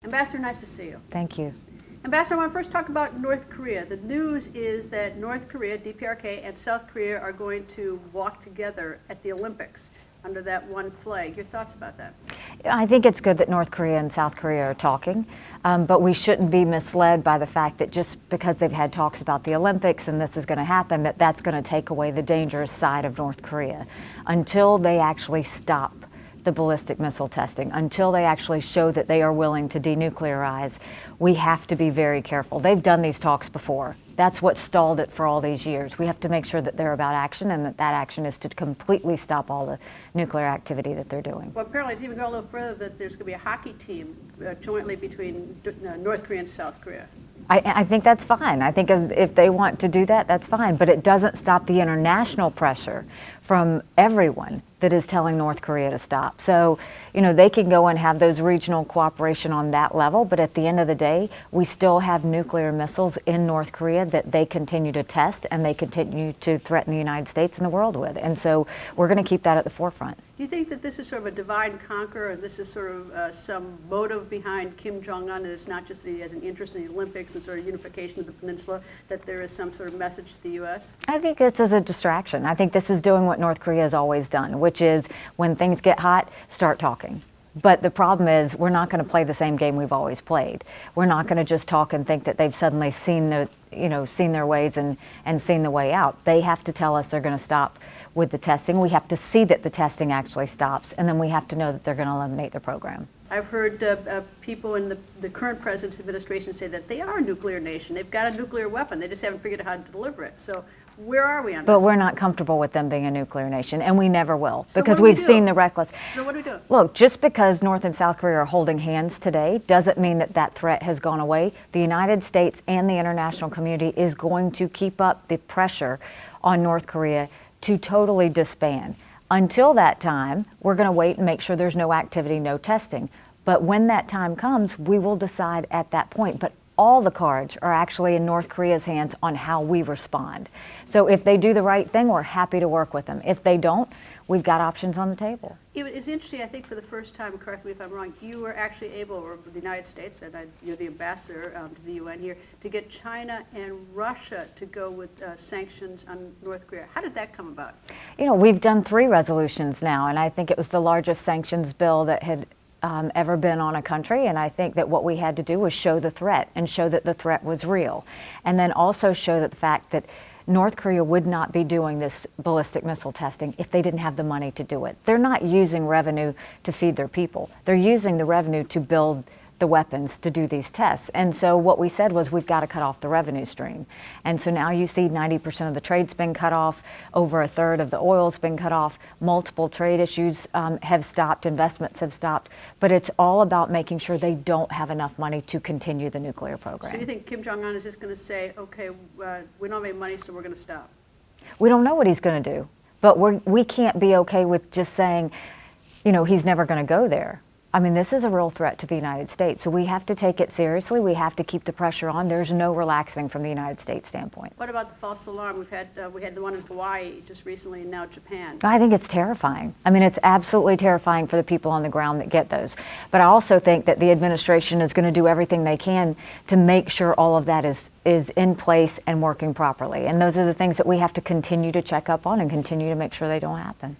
Ambassador, nice to see you. Thank you. Ambassador, I want to first talk about North Korea. The news is that North Korea, DPRK, and South Korea are going to walk together at the Olympics under that one flag. Your thoughts about that? I think it's good that North Korea and South Korea are talking, but we shouldn't be misled by the fact that just because they've had talks about the Olympics and this is going to happen, that that's going to take away the dangerous side of North Korea. Until they actually stop the ballistic missile testing, until they actually show that they are willing to denuclearize, we have to be very careful. They've done these talks before. That's what stalled it for all these years. We have to make sure that they're about action and that action is to completely stop all the nuclear activity that they're doing. Well, apparently it's even going a little further that there's going to be a hockey team jointly between North Korea and South Korea. I think that's fine. I think if they want to do that, that's fine. But it doesn't stop the international pressure from everyone that is telling North Korea to stop. So, they can go and have those regional cooperation on that level, but at the end of the day, we still have nuclear missiles in North Korea that they continue to test and they continue to threaten the United States and the world with. And so we're going to keep that at the forefront. Do you think that this is sort of a divide and conquer, and this is sort of some motive behind Kim Jong-un, and it's not just that he has an interest in the Olympics and sort of unification of the peninsula, that there is some sort of message to the U.S.? I think this is a distraction. I think this is doing what North Korea has always done, which is when things get hot, start talking. But the problem is we're not going to play the same game we've always played. We're not going to just talk and think that they've suddenly seen their ways and seen the way out. They have to tell us they're going to stop with the testing. We have to see that the testing actually stops, and then we have to know that they're going to eliminate the program. I've heard people in the current president's administration say that they are a nuclear nation. They've got a nuclear weapon. They just haven't figured out how to deliver it. So where are we on this? But we're not comfortable with them being a nuclear nation, and we never will, So because what do we we've do? seen the reckless. So what do we do? Look, just because North and South Korea are holding hands today doesn't mean that that threat has gone away. The United States and the international community is going to keep up the pressure on North Korea to totally disband. Until that time, we're going to wait and make sure there's no activity, no testing. But when that time comes, we will decide at that point. But all the cards are actually in North Korea's hands on how we respond. So if they do the right thing, we're happy to work with them. If they don't, we've got options on the table. It's interesting, I think for the first time, correct me if I'm wrong, you were actually able, or the United States, and you're the ambassador to the UN here, to get China and Russia to go with sanctions on North Korea. How did that come about? We've done 3 resolutions now, and I think it was the largest sanctions bill that had ever been on a country, and I think that what we had to do was show the threat and show that the threat was real, and then also show that the fact that North Korea would not be doing this ballistic missile testing if they didn't have the money to do it. They're not using revenue to feed their people. They're using the revenue to build the weapons to do these tests. And so what we said was we've got to cut off the revenue stream. And so now you see 90% of the trade's been cut off, over a third of the oil's been cut off, multiple trade issues have stopped, investments have stopped, but it's all about making sure they don't have enough money to continue the nuclear program. So you think Kim Jong-un is just going to say, okay, we don't have any money, so we're going to stop? We don't know what he's going to do, but we can't be okay with just saying, he's never going to go there. I mean, this is a real threat to the United States, so we have to take it seriously. We have to keep the pressure on. There's no relaxing from the United States standpoint. What about the false alarm? We had the one in Hawaii just recently, and now Japan. I think it's terrifying. I mean, it's absolutely terrifying for the people on the ground that get those. But I also think that the administration is going to do everything they can to make sure all of that is in place and working properly. And those are the things that we have to continue to check up on and continue to make sure they don't happen.